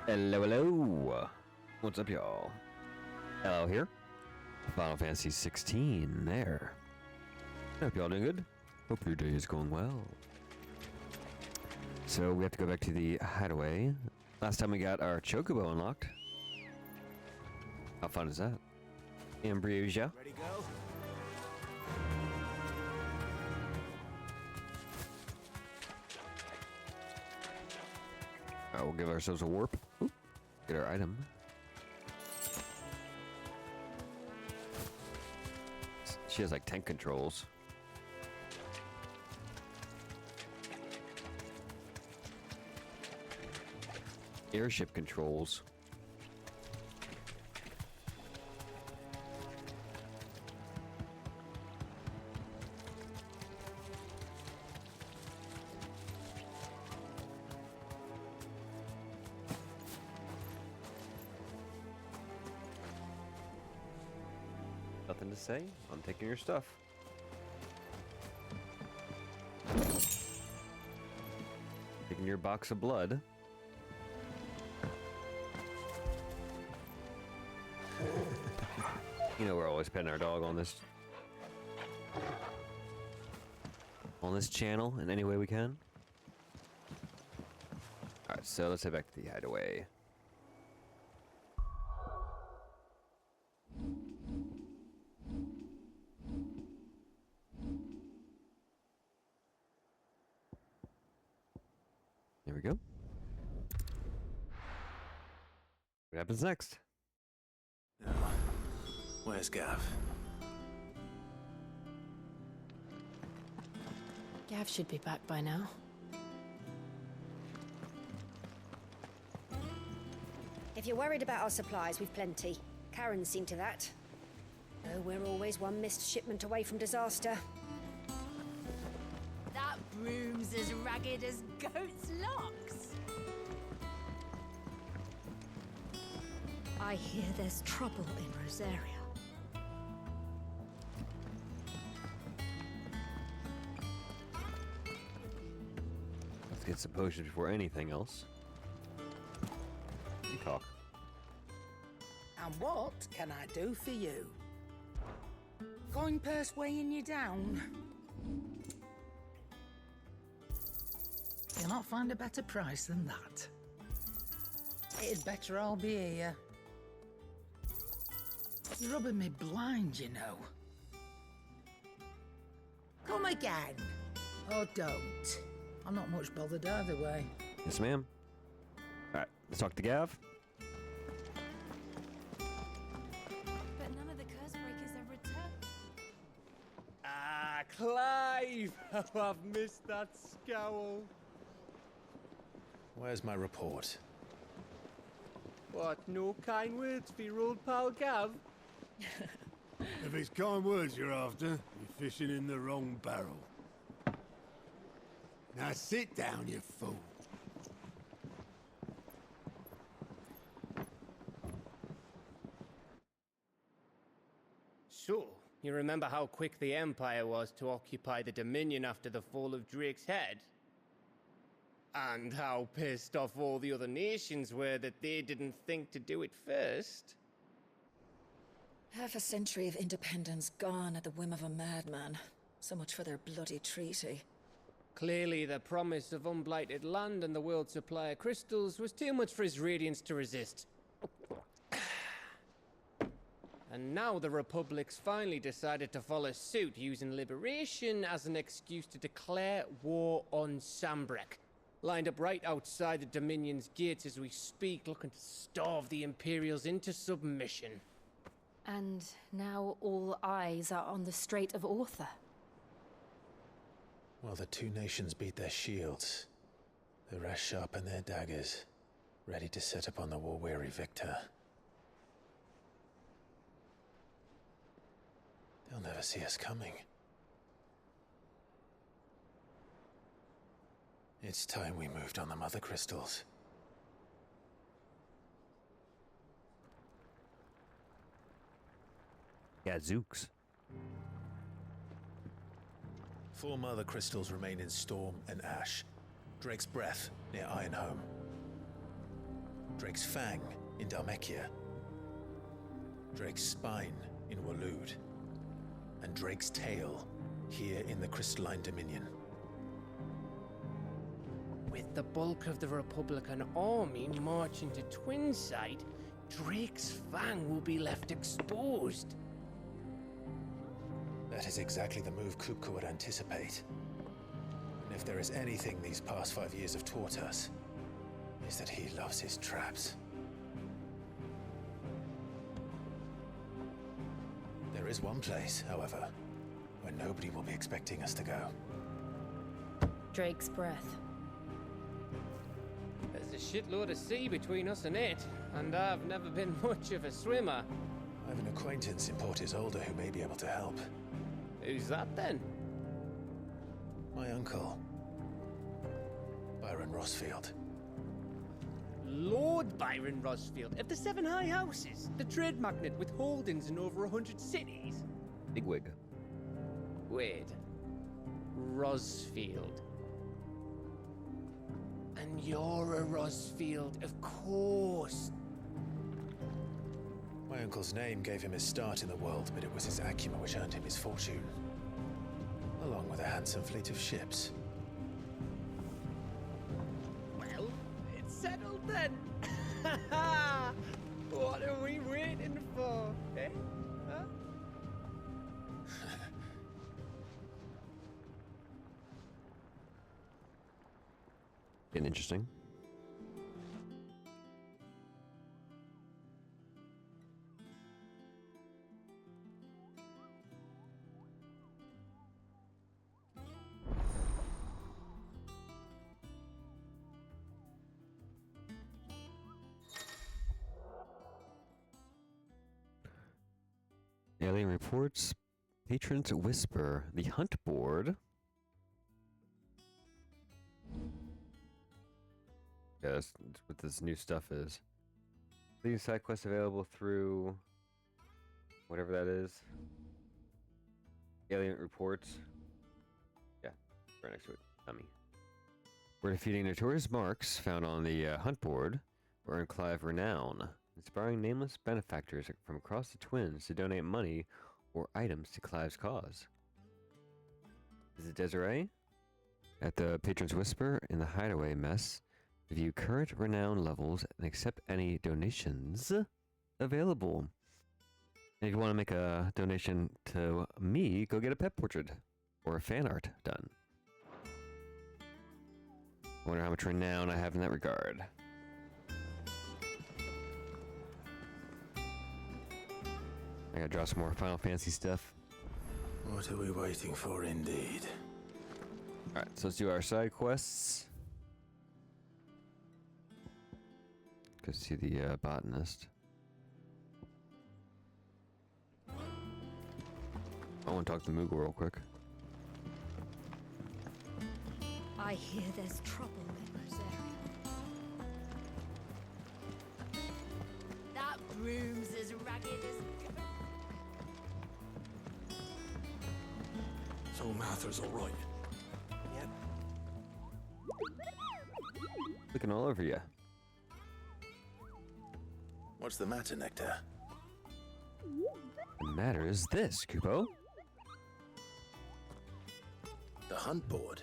Hello, hello. What's up, y'all? Hello here. Final Fantasy 16 there. Hope y'all doing good. Hope your day is going well. So we have to go back to the hideaway. Last time we got our chocobo unlocked. How fun is that? Ambrosia. Ready to go? Alright, we'll give ourselves a warp. Ooh, get our item. She has like tank controls. Airship controls. Nothing to say. I'm taking your stuff. Taking your box of blood. You know we're always petting our dog on this channel in any way we can. Alright, so let's head back to the hideaway. There we go. What happens next? Now, where's Gav? Gav should be back by now. If you're worried about our supplies, we've plenty. Karen's seen to that. Though we're always one missed shipment away from disaster. That broom's as ragged as goat's locks. I hear there's trouble in Rosaria. Let's get some potions before anything else. Peacock. And what can I do for you? Coin purse weighing you down? You'll not find a better price than that. It'd better all be here. You're rubbing me blind, you know. Come again. Or don't. I'm not much bothered either way. Yes, ma'am. Alright, let's talk to Gav. But none of the curse breakers have returned. Ah, Clive! Oh, I've missed that scowl. Where's my report? What, no kind words for your old pal Gav? If it's kind words you're after, you're fishing in the wrong barrel. Now sit down, you fool. So, you remember how quick the Empire was to occupy the Dominion after the fall of Drake's head? And how pissed off all the other nations were that they didn't think to do it first? Half a century of independence gone at the whim of a madman. So much for their bloody treaty. Clearly, the promise of unblighted land and the world's supply of crystals was too much for his radiance to resist. And now the Republic's finally decided to follow suit, using liberation as an excuse to declare war on Sambrek. Lined up right outside the Dominion's gates as we speak, looking to starve the Imperials into submission. And now all eyes are on the Strait of Author. Well, the two nations beat their shields. The rest sharpen their daggers, ready to set upon the war-weary victor. They'll never see us coming. It's time we moved on the mother crystals. Gadzooks. 4 mother crystals remain in Storm and Ash. Drake's Breath, near Ironhome. Drake's Fang in Dhalmekia, Drake's Spine in Waloed, and Drake's Tail here in the Crystalline Dominion. With the bulk of the Republican army marching to Twinside, Drake's Fang will be left exposed. That is exactly the move Kupka would anticipate. And if there is anything these past 5 years have taught us, is that he loves his traps. There is one place, however, where nobody will be expecting us to go. Drake's breath. There's a shitload of sea between us and it, and I've never been much of a swimmer. I have an acquaintance in Port Isolde who may be able to help. Who's that then? My uncle, Byron Rosfield. Lord Byron Rosfield of the Seven High Houses, the trade magnate with holdings in over 100 cities. Bigwig. Wait. Rosfield. And you're a Rosfield, of course. My uncle's name gave him his start in the world, but it was his acumen which earned him his fortune, along with a handsome fleet of ships. Well, it's settled then. What are we waiting for, eh? Huh? Getting interesting. Alien reports, patrons whisper, the hunt board. Yeah, that's what this new stuff is. These side quests available through whatever that is. Alien reports. Yeah, right next to it. Dummy. We're defeating notorious marks found on the hunt board. We're in Clive renown, inspiring nameless benefactors from across the Twins to donate money or items to Clive's cause. Is it Desiree? At the Patron's Whisper in the Hideaway Mess, review current renown levels and accept any donations available. And if you want to make a donation to me, go get a pet portrait or a fan art done. I wonder how much renown I have in that regard. I gotta draw some more Final Fantasy stuff. What are we waiting for, indeed? Alright, so let's do our side quests. Go see the botanist. I want to talk to Moogle real quick. I hear there's trouble in this area. That broom's as ragged as... So Mather's all right. Yep. Looking all over you. What's the matter, Nectar? The matter is this, Kupo. The hunt board.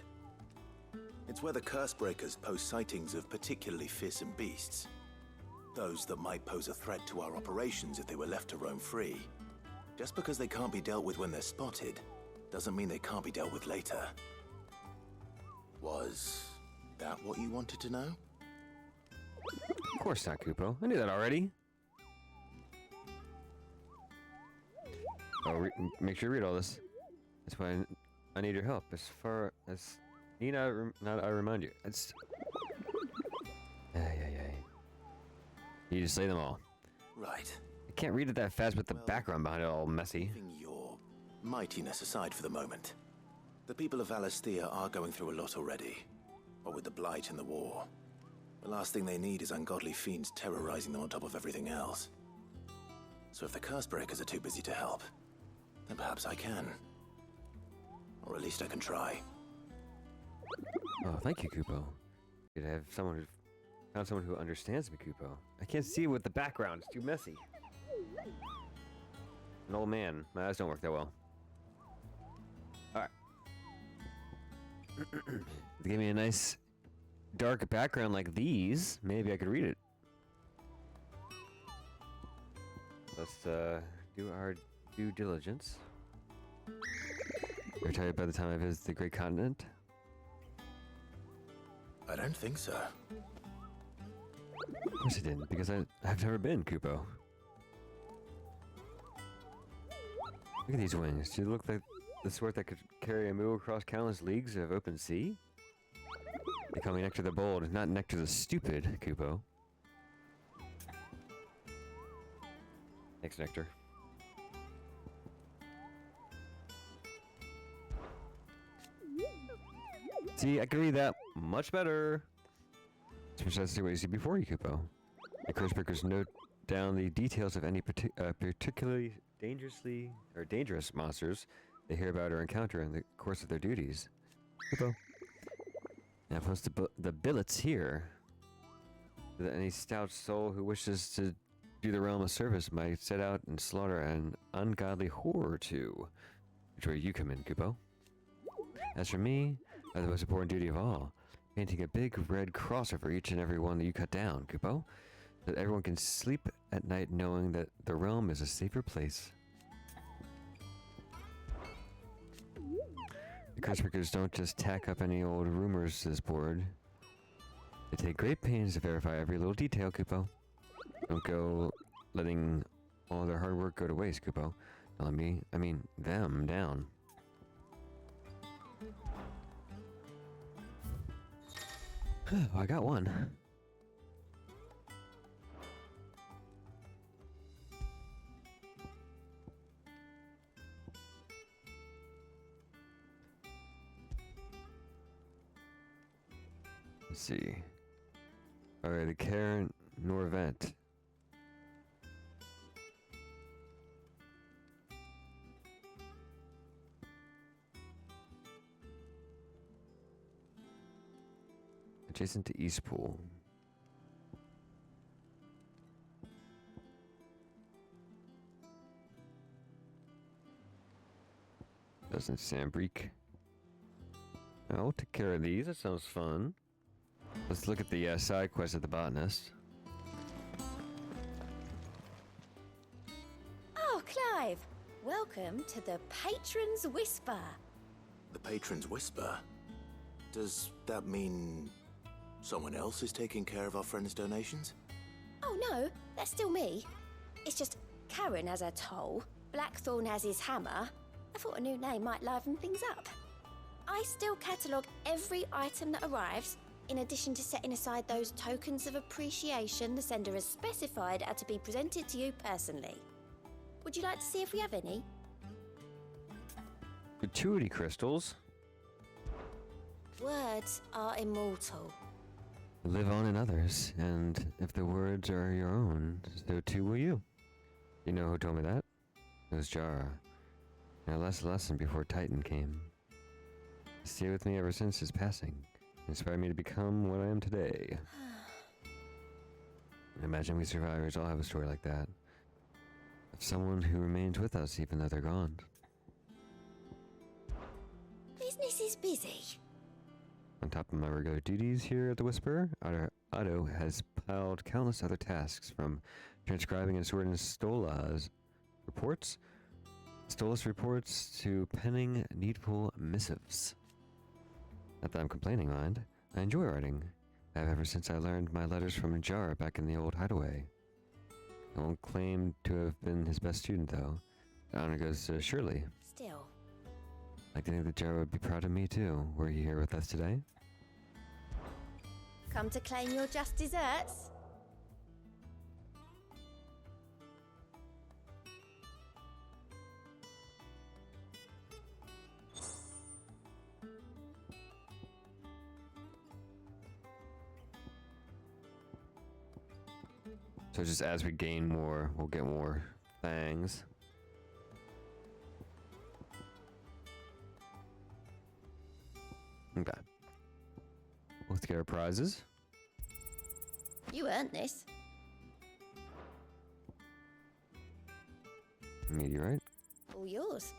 It's where the Cursebreakers post sightings of particularly fearsome beasts. Those that might pose a threat to our operations if they were left to roam free. Just because they can't be dealt with when they're spotted, doesn't mean they can't be dealt with later. Was that what you wanted to know? Of course not, Kupo. I knew that already. Oh, make sure you read all this. That's why I need your help. As far as need I remind you. It's. You just say them all. Right. I can't read it that fast with the background behind it all messy. Leaving your mightiness aside for the moment. The people of Valisthea are going through a lot already. What with the Blight and the war. The last thing they need is ungodly fiends terrorizing them on top of everything else. So if the Cursebreakers are too busy to help, then perhaps I can. Or at least I can try. Oh, thank you, Kupo. Good to have someone who Found someone who understands me, Kupo. I can't see with the background. It's too messy. An old man. My eyes don't work that well. Alright. They gave me a nice dark background like these. Maybe I could read it. Let's do our due diligence. You're tired by the time I visit the Great Continent? I don't think so. Of course I didn't, because I've never been, Kupo. Look at these wings. Do they look like the sort that could carry a move across countless leagues of open sea? They call me Nectar the Bold, not Nectar the Stupid, Kupo. Thanks, Nectar. See, I can read that much better. It's precisely what you see before you, Kupo. The curse breakers note down the details of any particularly dangerous monsters they hear about or encounter in the course of their duties. Kupo. Now post the billets here, so that any stout soul who wishes to do the realm a service might set out and slaughter an ungodly horror or two. Which way you come in, Kupo. As for me, I have the most important duty of all, painting a big red cross over each and every one that you cut down, Kupo, so that everyone can sleep at night knowing that the realm is a safer place. The Cursebreakers don't just tack up any old rumors to this board. They take great pains to verify every little detail, Kupo. Don't go letting all their hard work go to waste, Kupo. Don't let me, I mean them, down. Oh, I got one. Let's see. Alright, the Karen Norvent. Adjacent to Eastpool. Doesn't Sandbreak. I'll take care of these. That sounds fun. Let's look at the side quest at the botanist. Oh, Clive! Welcome to the Patron's Whisper. The Patron's Whisper? Does that mean someone else is taking care of our friend's donations? Oh no, that's still me. It's just Karen has her toll, Blackthorn has his hammer. I thought a new name might liven things up. I still catalogue every item that arrives, in addition to setting aside those tokens of appreciation the sender has specified are to be presented to you personally. Would you like to see if we have any? Gratuity crystals. Words are immortal. Live on in others, and if the words are your own, so too will you. You know who told me that? It was Jara. Our last lesson before Titan came. Stay with me ever since his passing. Inspired me to become what I am today. I imagine we survivors all have a story like that. Of someone who remains with us even though they're gone. Business is busy. On top of my regular duties here at the Whisper, Otto has piled countless other tasks, from transcribing and sorting Stola's reports to penning needful missives. Not that I'm complaining, mind. I enjoy writing. I have ever since I learned my letters from Jara back in the old hideaway. I won't claim to have been his best student, though. The honor goes to Shirley. Still. I think that Jara would be proud of me, too, were he here with us today. Come to claim your just desserts? So just as we gain more, we'll get more things. Okay. Let's get our prizes. You earned this. Meteorite. All yours.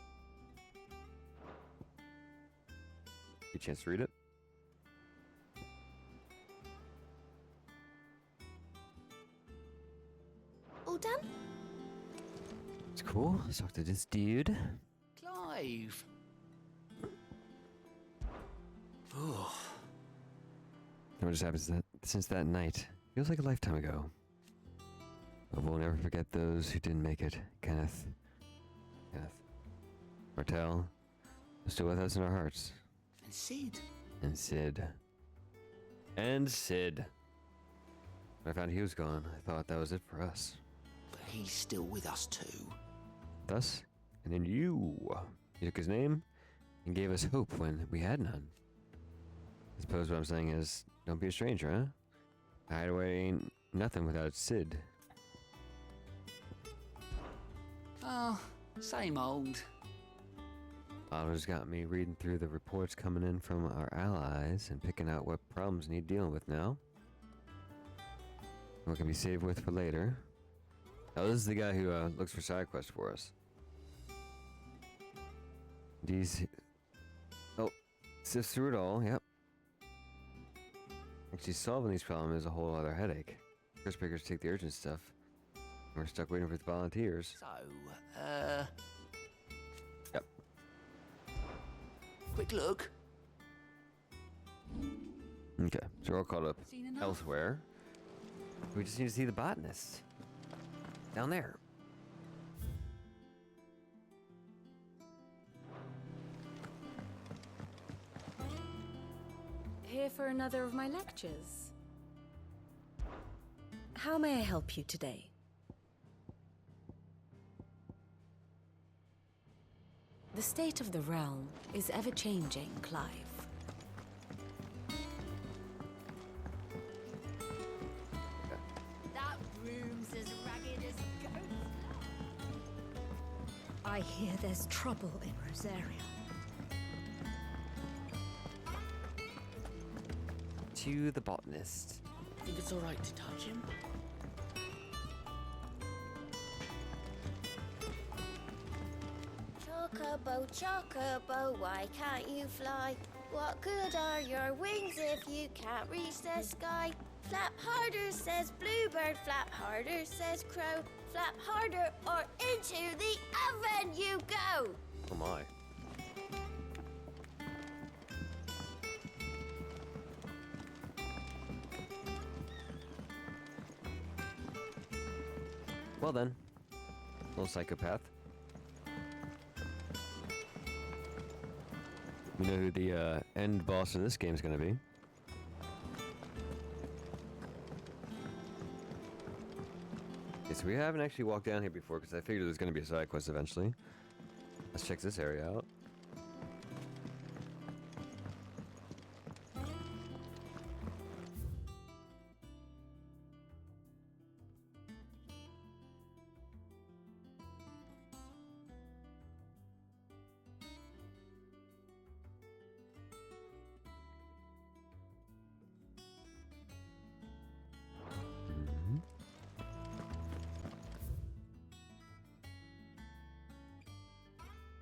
Get a chance to read it. All done? It's cool. Let's talk to this dude. Clive. Oh. What just happens since that night? Feels like a lifetime ago. But we'll never forget those who didn't make it. Kenneth. Martel. Is still with us in our hearts. And Sid. And Sid. And Sid. When I found he was gone, I thought that was it for us. But he's still with us too. Us, and then you. He took his name and gave us hope when we had none. I suppose what I'm saying is, don't be a stranger, huh? Hideaway ain't nothing without Sid. Oh, same old. Otto's got me reading through the reports coming in from our allies and picking out what problems need dealing with now. What can be saved with for later. Oh, this is the guy who looks for side quests for us. Sift through it all, yep. Actually, solving these problems is a whole other headache. First pickers take the urgent stuff. We're stuck waiting for the volunteers. So, Yep. quick look. Okay, so we're all caught up elsewhere. We just need to see the botanist. Down there. Here for another of my lectures. How may I help you today? The state of the realm is ever-changing, Clive. That room's as ragged as ghosts. I hear there's trouble in Rosaria. To the botanist. Think it's alright to touch him? Chocobo, chocobo, why can't you fly? What good are your wings if you can't reach the sky? Flap harder, says bluebird, flap harder, says crow. Flap harder or into the oven you go! Oh my. Well then, little psychopath. We know who the end boss of this game is going to be. Okay, so we haven't actually walked down here before because I figured there's going to be a side quest eventually. Let's check this area out.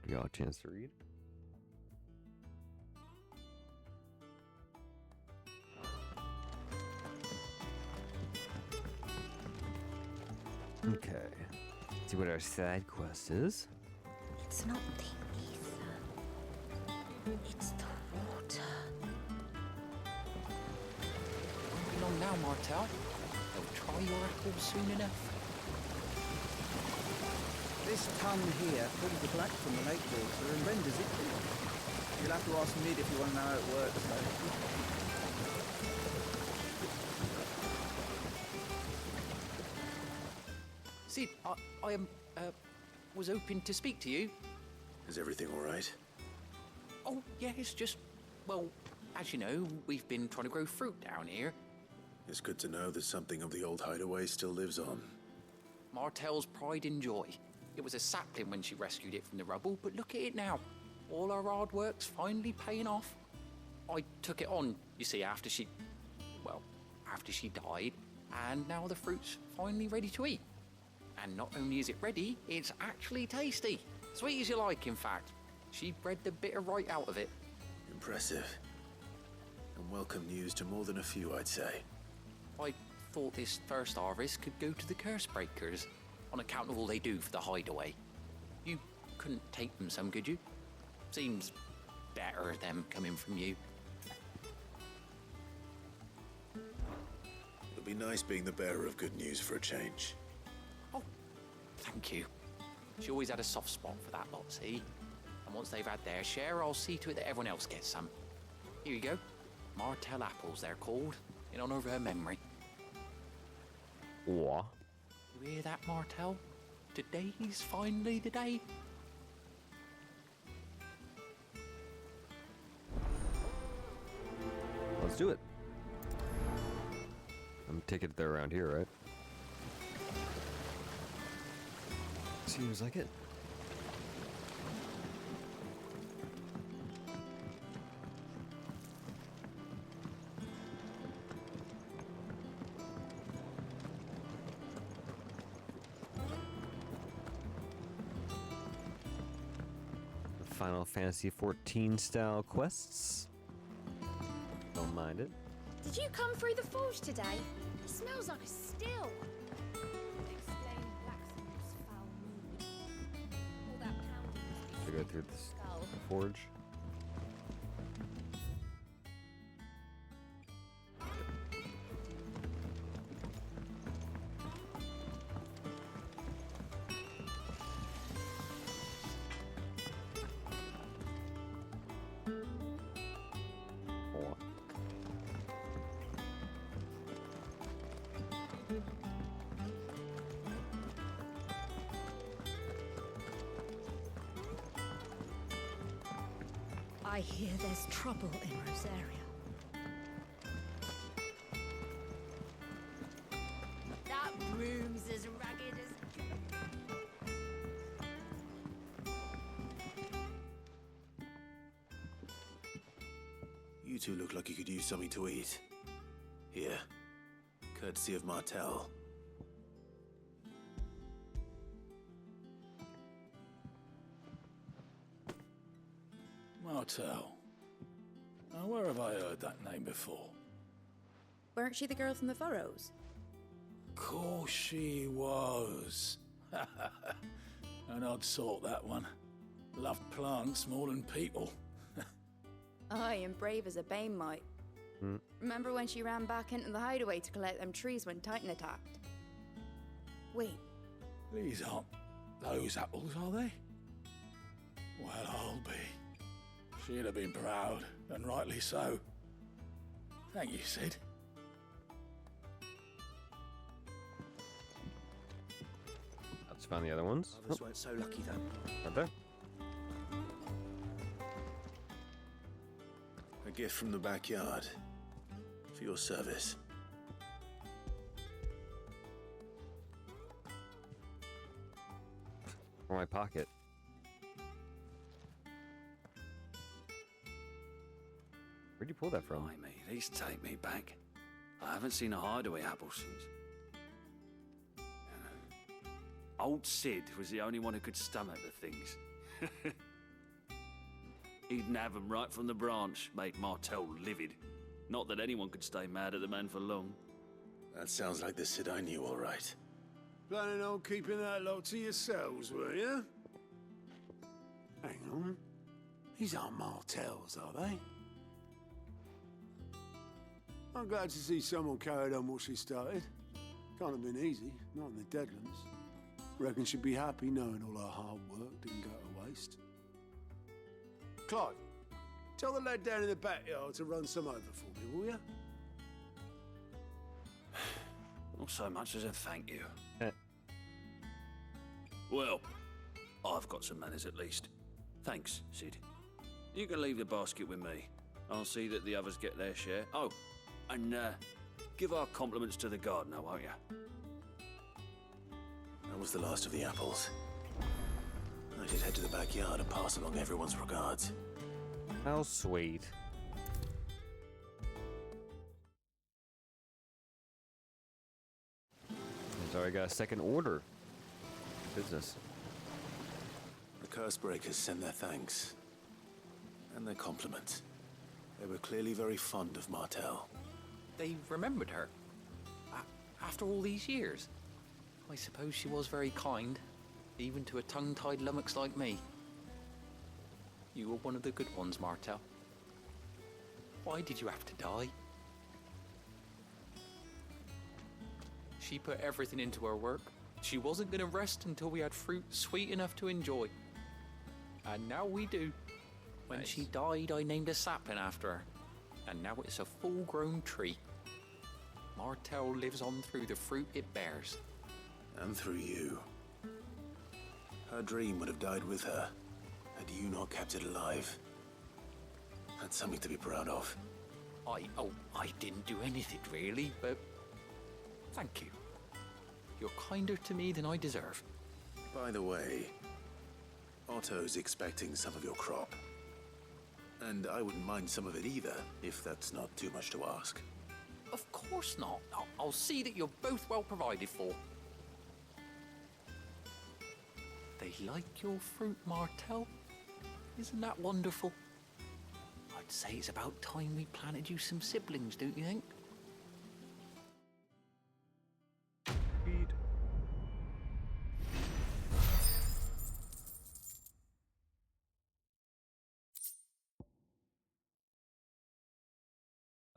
You got a chance to read? Okay. Let's see what our side quest is. It's not the ether. It's the water. Won't be long now, Martel. They'll try your apples soon enough. This tongue here pulls the black from the lake water and renders it clear. You'll have to ask Mid if you want to know how it works, though. Sid, I was hoping to speak to you. Is everything all right? Oh, yeah, it's just, well, as you know, we've been trying to grow fruit down here. It's good to know that something of the old hideaway still lives on. Martel's pride and joy. It was a sapling when she rescued it from the rubble, but look at it now. All our hard work's finally paying off. I took it on, you see, after she died, And now the fruit's finally ready to eat. And not only is it ready, it's actually tasty. Sweet as you like, in fact. She bred the bitter right out of it. Impressive. And welcome news to more than a few, I'd say. I thought this first harvest could go to the curse breakers, on account of all they do for the hideaway. You couldn't take them some, could you? Seems better them coming from you. It'll be nice being the bearer of good news for a change. Oh, thank you. She always had a soft spot for that lot, see? And once they've had their share, I'll see to it that everyone else gets some. Here you go. Martell apples, they're called, in honor of her memory. What? You hear that, Martell? Today's finally the day. Let's do it. I'm taking it there around here, right? Seems like it. Final Fantasy XIV style quests. Don't mind it. Did you come through the forge today? It smells like a still. Explain Blacksmith's foul mood. All that pounding must To be go through this skull. the forge. I hear there's trouble in Rosaria. That broom's as ragged as... You two look like you could use something to eat. Here. Courtesy of Martell. Martell. Now, where have I heard that name before? Weren't she the girl from the Furrows? Course she was. An odd sort, that one. Loved plants more than people. Aye, and brave as a bane might. Remember when she ran back into the hideaway to collect them trees when Titan attacked? Wait, These aren't those apples, are they? Well, I'll be. She'd have been proud, and rightly so. Thank you, Sid. I just found the other ones. Others weren't so lucky, though. Right there. A gift from the backyard. For your service. For my pocket. Where'd you pull that from? Blimey, these take me back. I haven't seen a hideaway apple since. Old Sid was the only one who could stomach the things. He'd nab 'em right from the branch, made Martell livid. Not that anyone could stay mad at the man for long. That sounds like the Sid I knew, all right. Planning on keeping that lot to yourselves, were you? Hang on. These aren't Martells, are they? I'm glad to see someone carried on what she started. Can't have been easy, not in the Deadlands. Reckon she'd be happy knowing all her hard work didn't go to waste. Clive, tell the lad down in the backyard to run some over for me, will you? Not so much as a thank you. Well, I've got some manners at least. Thanks, Sid. You can leave the basket with me. I'll see that the others get their share. Oh, and give our compliments to the gardener, won't you? That was the last of the apples. I should head to the backyard and pass along everyone's regards. How sweet. Sorry, I got a second order. Business. The Cursebreakers send their thanks. And their compliments. They were clearly very fond of Martel. They remembered her. After all these years. I suppose she was very kind, even to a tongue-tied lummox like me. You were one of the good ones, Martel. Why did you have to die? She put everything into her work. She wasn't going to rest until we had fruit sweet enough to enjoy. And now we do. When she died, I named a sapling after her. And now it's a full-grown tree. Martel lives on through the fruit it bears. And through you. Her dream would have died with her, had you not kept it alive. That's something to be proud of. I didn't do anything really, but thank you. You're kinder to me than I deserve. By the way, Otto's expecting some of your crop. And I wouldn't mind some of it either, if that's not too much to ask. Of course not. I'll see that you're both well provided for. They like your fruit, Martel. Isn't that wonderful? I'd say it's about time we planted you some siblings, don't you think? Read.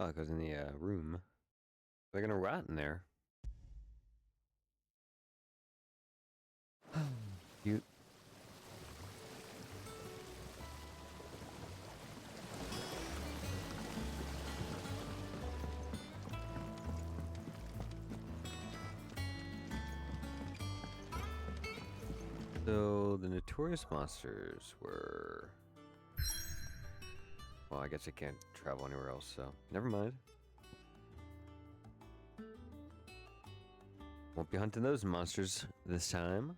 Oh, it goes in the room. They're gonna rat in there. Cute. So the notorious monsters were... Well, I guess I can't travel anywhere else, so never mind. Won't be hunting those monsters this time.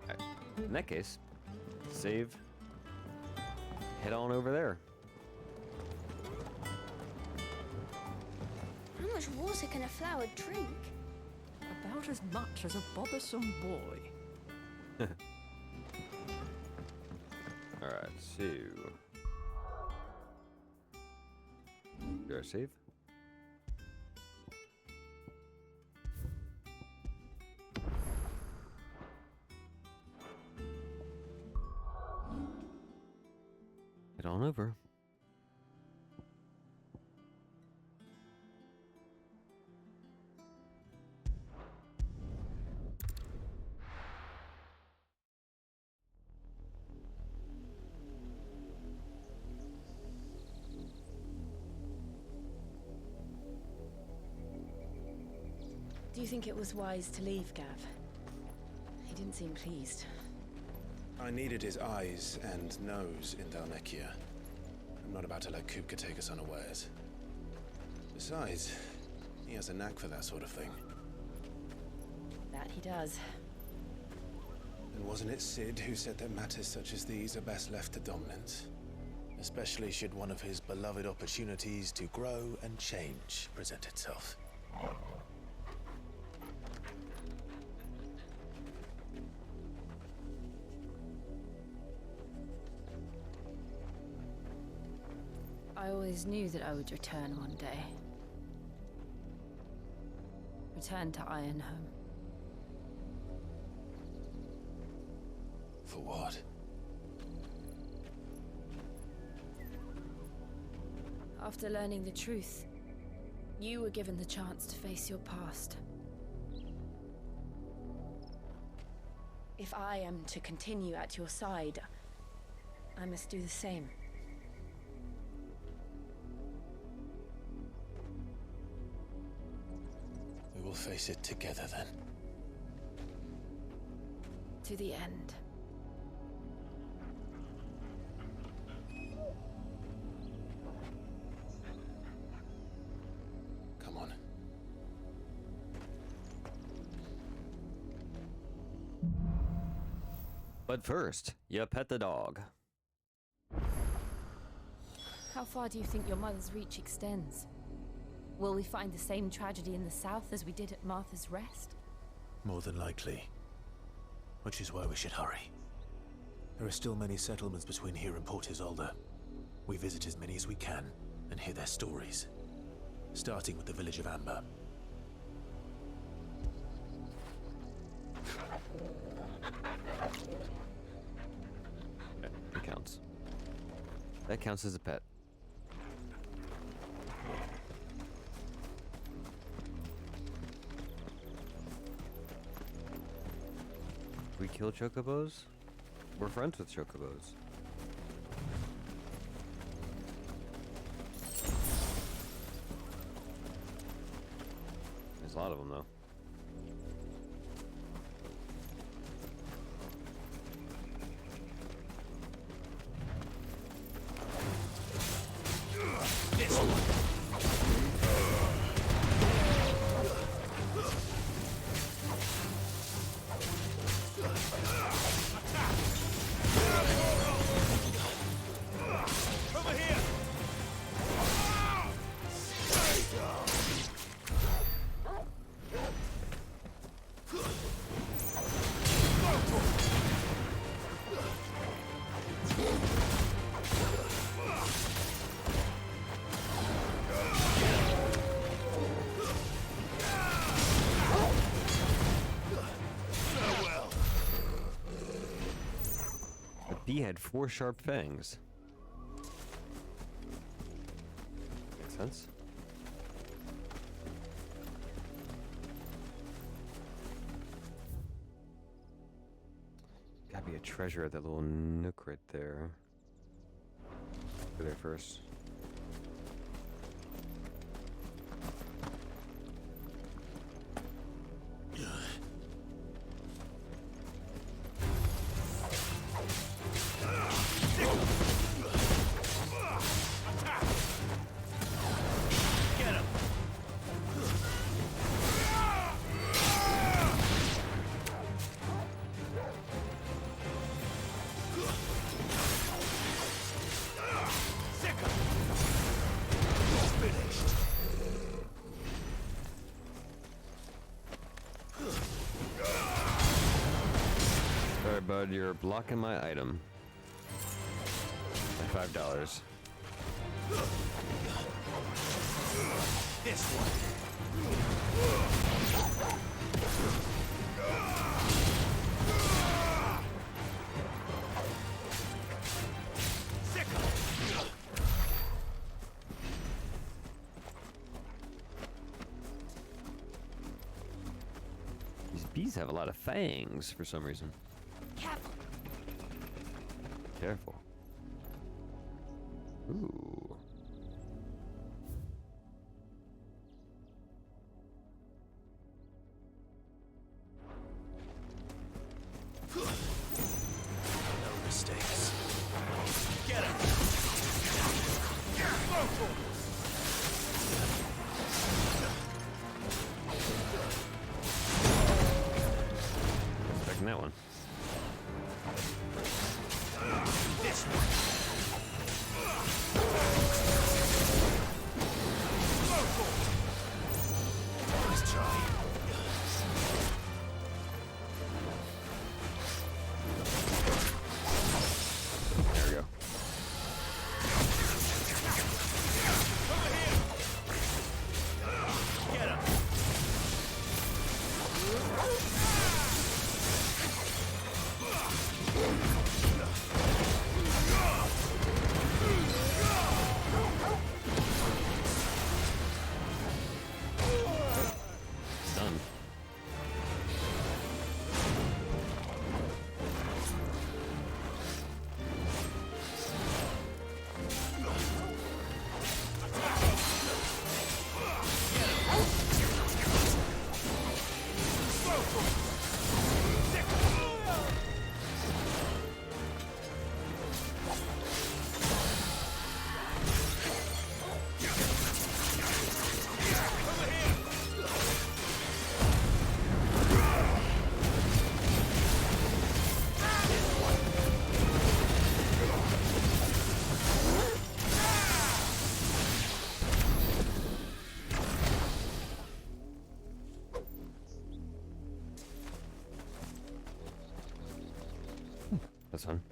Alright. In that case, save. Head on over there. How much water can a flower drink? About as much as a bothersome boy. Alright, so... Do I save? Head on over. Do you think it was wise to leave, Gav? He didn't seem pleased. I needed his eyes and nose in Dalnekia. I'm not about to let Kupka take us unawares. Besides, he has a knack for that sort of thing. That he does. And wasn't it Sid who said that matters such as these are best left to dominance? Especially should one of his beloved opportunities to grow and change present itself. I always knew that I would return one day. Return to Ironhome. For what? After learning the truth, you were given the chance to face your past. If I am to continue at your side, I must do the same. We will face it together then. To the end. Come on. But first, you pet the dog. How far do you think your mother's reach extends? Will we find the same tragedy in the south as we did at Martha's Rest? More than likely. Which is why we should hurry. There are still many settlements between here and Port Isolde. We visit as many as we can and hear their stories. Starting with the village of Amber. It counts. That counts as a pet. We kill chocobos? We're friends with chocobos. There's a lot of them, though. He had 4 sharp fangs. Makes sense. Gotta be a treasure at that little nook right there. Go there first. Bud, you're blocking my item. By $5. This one. These bees have a lot of fangs for some reason. Careful. Careful. Ooh. No mistakes. Get him. Expecting that one. This one. Nice try. There we go. Get him. Done. That's fun.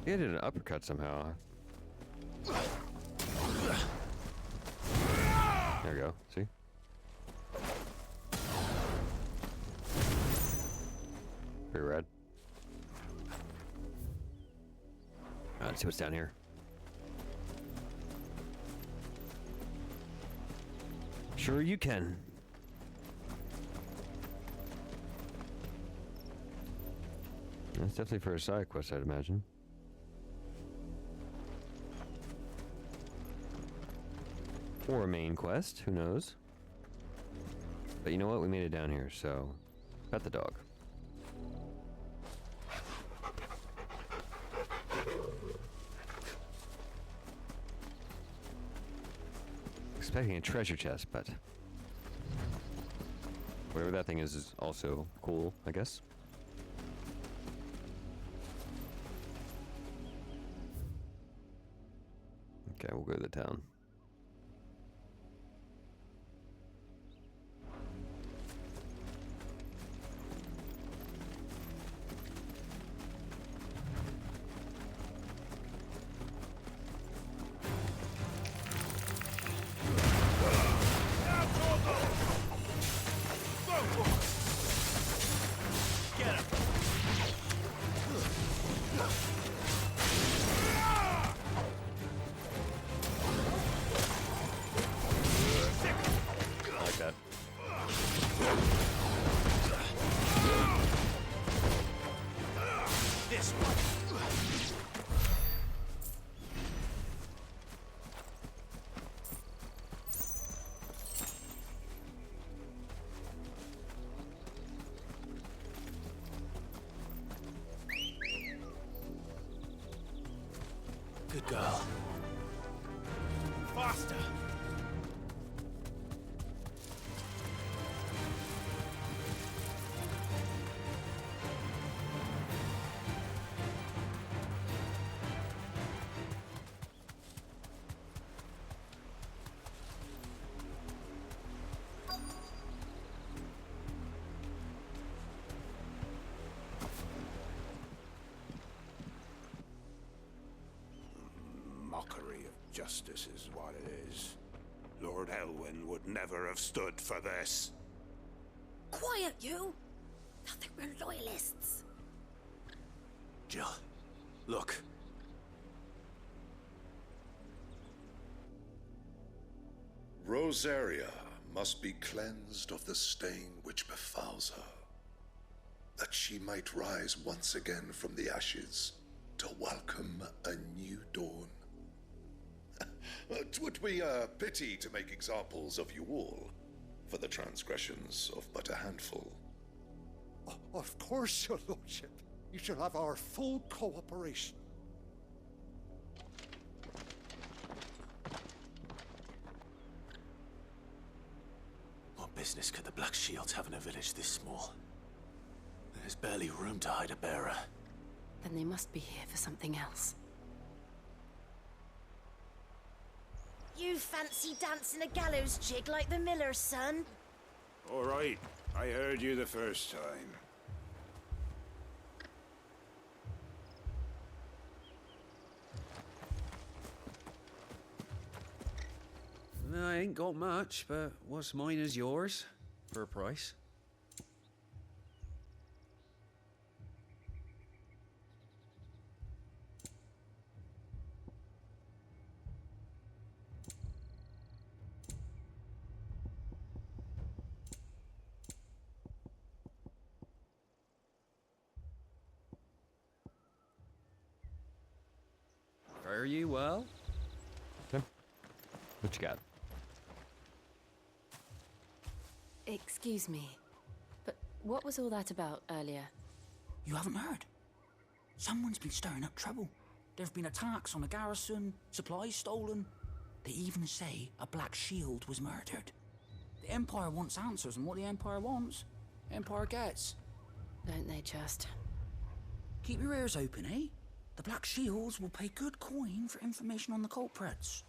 He did an uppercut somehow. There we go. See? Pretty rad. Let's see what's down here. Sure you can. That's definitely for a side quest, I'd imagine. Or a main quest, who knows? But you know what? We made it down here, so pet the dog. Expecting a treasure chest, but whatever that thing is also cool, I guess. Okay, we'll go to the town. Good girl. Faster! Mockery of justice is what it is. Lord Elwyn would never have stood for this. Quiet, you! I think we're loyalists. Jill, look. Rosaria must be cleansed of the stain which befouls her, that she might rise once again from the ashes to welcome a new dawn. 'Twould be a pity to make examples of you all for the transgressions of but a handful. Of course, your lordship. You shall have our full cooperation. What business could the Black Shields have in a village this small? There's barely room to hide a bearer. Then they must be here for something else. You fancy dancing a gallows jig like the miller's son? All right, I heard you the first time. I ain't got much, but what's mine is yours, for a price. Fare you well? Okay. What you got? Excuse me, but what was all that about earlier? You haven't heard? Someone's been stirring up trouble. There have been attacks on the garrison, supplies stolen. They even say a Black Shield was murdered. The Empire wants answers, and what the Empire wants, Empire gets. Don't they just? Keep your ears open, eh? The Black Shields will pay good coin for information on the culprits.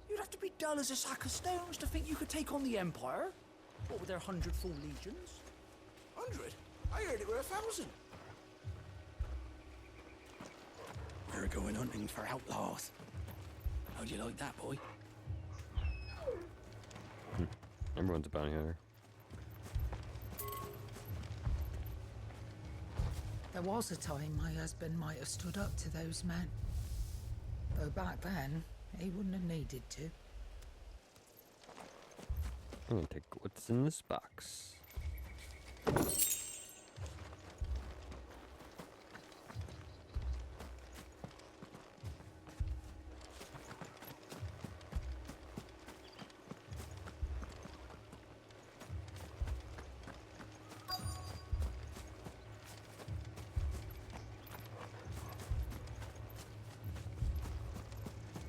You'd have to be dull as a sack of stones to think you could take on the Empire. What with their 100 full legions? 100? I heard it were 1,000. We're going hunting for outlaws. How'd you like that, boy? Everyone's a bounty hunter. There was a time my husband might have stood up to those men. Though back then, he wouldn't have needed to. I'm gonna take what's in this box.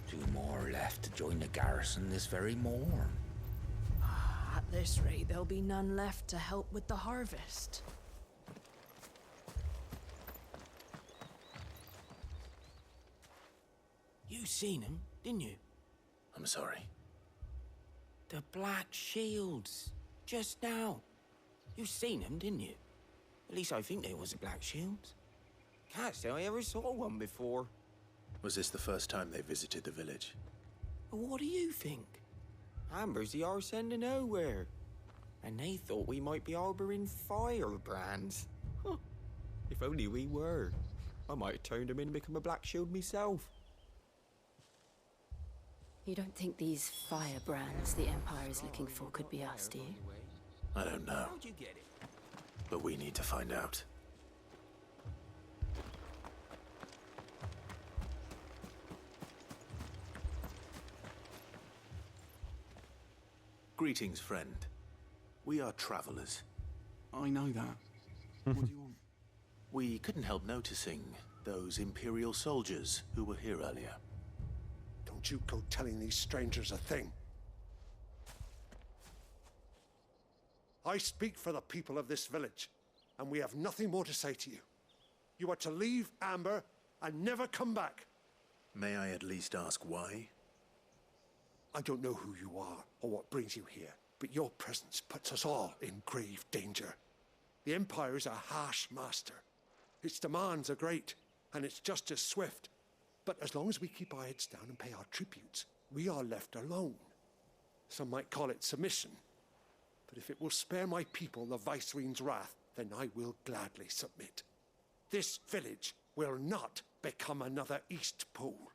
Two more left to join the garrison this very morn. At this rate, there'll be none left to help with the harvest. You seen him, didn't you? I'm sorry. The Black Shields. Just now. You seen them, didn't you? At least I think they was a Black Shields. Can't say I ever saw one before. Was this the first time they visited the village? What do you think? Amber's the arse end of nowhere. And they thought we might be harboring firebrands. Huh. If only we were. I might have turned them in and become a Black Shield myself. You don't think these firebrands the Empire is looking for could be us, do you? I don't know. How'd you get it? But we need to find out. Greetings, friend. We are travelers. I know that. What do you want? We couldn't help noticing those Imperial soldiers who were here earlier. Don't you go telling these strangers a thing. I speak for the people of this village, and we have nothing more to say to you. You are to leave Amber and never come back. May I at least ask why? I don't know who you are or what brings you here, but your presence puts us all in grave danger. The Empire is a harsh master. Its demands are great, and its justice swift. But as long as we keep our heads down and pay our tributes, we are left alone. Some might call it submission. But if it will spare my people the Viceroy's wrath, then I will gladly submit. This village will not become another East Pool.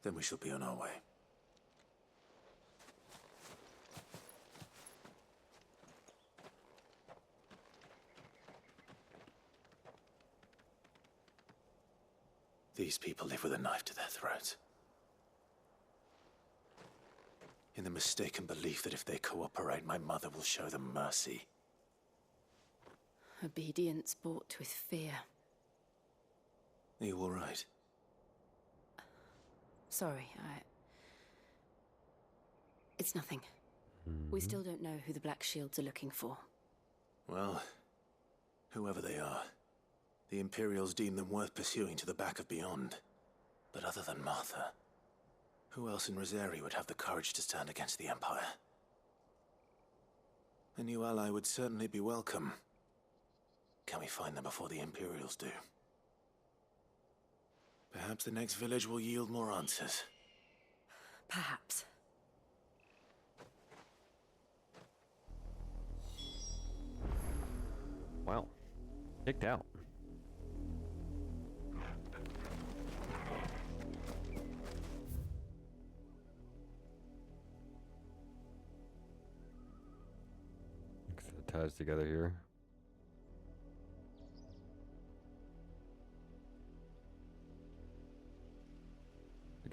Then we shall be on our way. These people live with a knife to their throats. In the mistaken belief that if they cooperate, my mother will show them mercy. Obedience bought with fear. Are you all right? Sorry, It's nothing. We still don't know who the Black Shields are looking for. Well, whoever they are, the Imperials deem them worth pursuing to the back of beyond. But other than Martha, who else in Rosari would have the courage to stand against the Empire? A new ally would certainly be welcome. Can we find them before the Imperials do? Perhaps the next village will yield more answers. Perhaps. Wow. Kicked out. Mix the ties together here.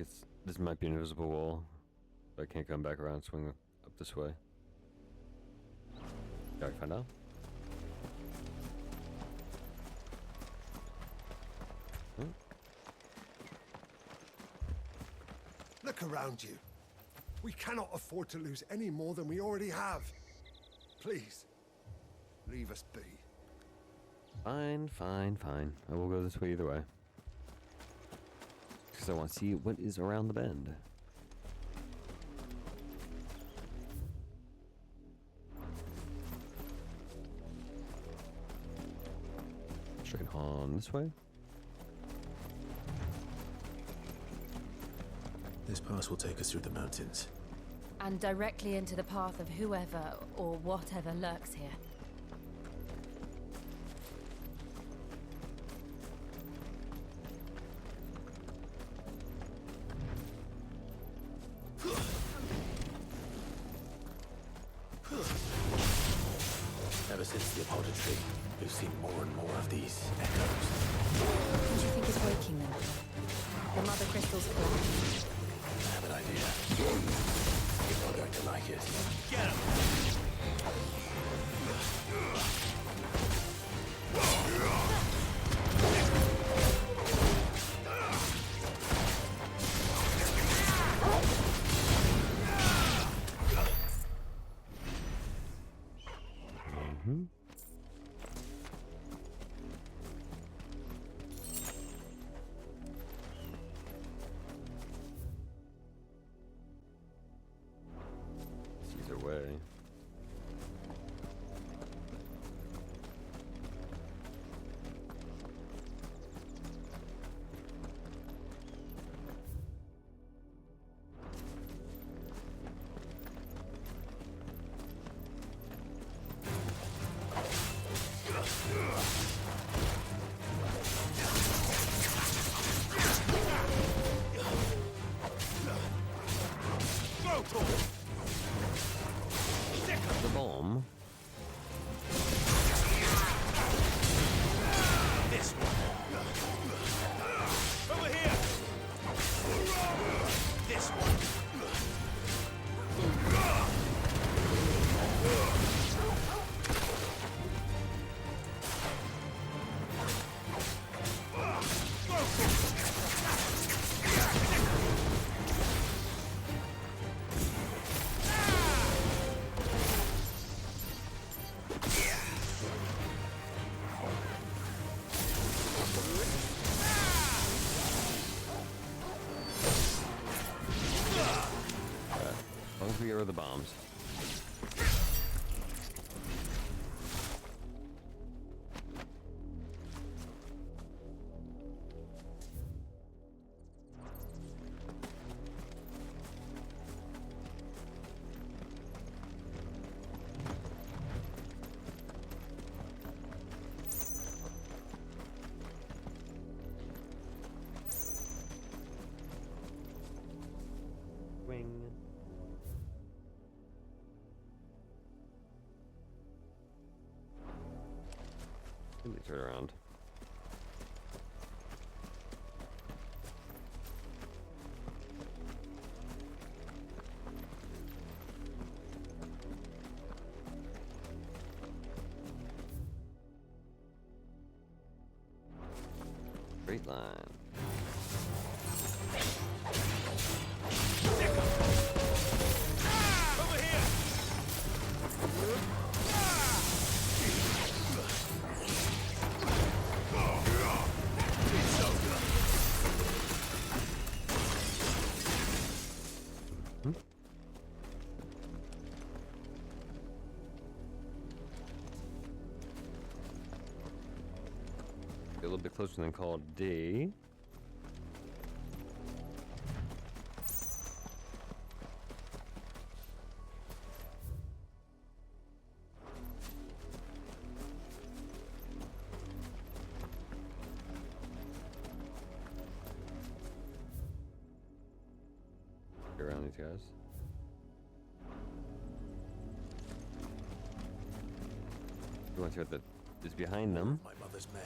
think this might be an invisible wall. But I can't come back around and swing up this way. Gotta find out. Look around you. We cannot afford to lose any more than we already have. Please, leave us be. Fine, fine, fine. I will go this way either way. Because I want to see what is around the bend. Straight on this way. This pass will take us through the mountains. And directly into the path of whoever or whatever lurks here. Ever since the apothecary, we've seen more and more of these echoes. What do you think is waking them? The mother crystal's collapse. I have an idea. You're not going to like it. Get him! Either way. The bomb. This one. Over here. This one. As long as we get rid of the bombs. Wing. Let me turn around. Straight line. Over here. Get a little bit closer than called D. Get around these guys. You want to see what is behind them? My mother's men.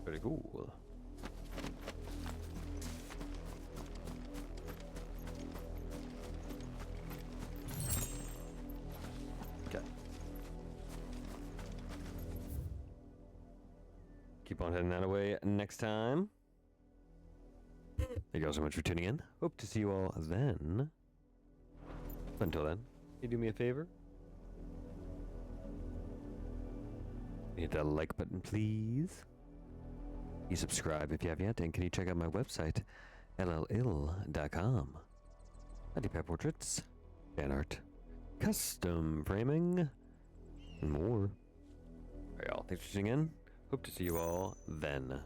Pretty cool. Okay. Keep on heading that way next time. Thank you all so much for tuning in. Hope to see you all then. Until then, can you do me a favor? Hit that like button, please. Can you subscribe if you haven't yet? And can you check out my website, LLIll.com. I do pet portraits, fan art, custom framing, and more. Alright, y'all. Thanks for tuning in. Hope to see you all then.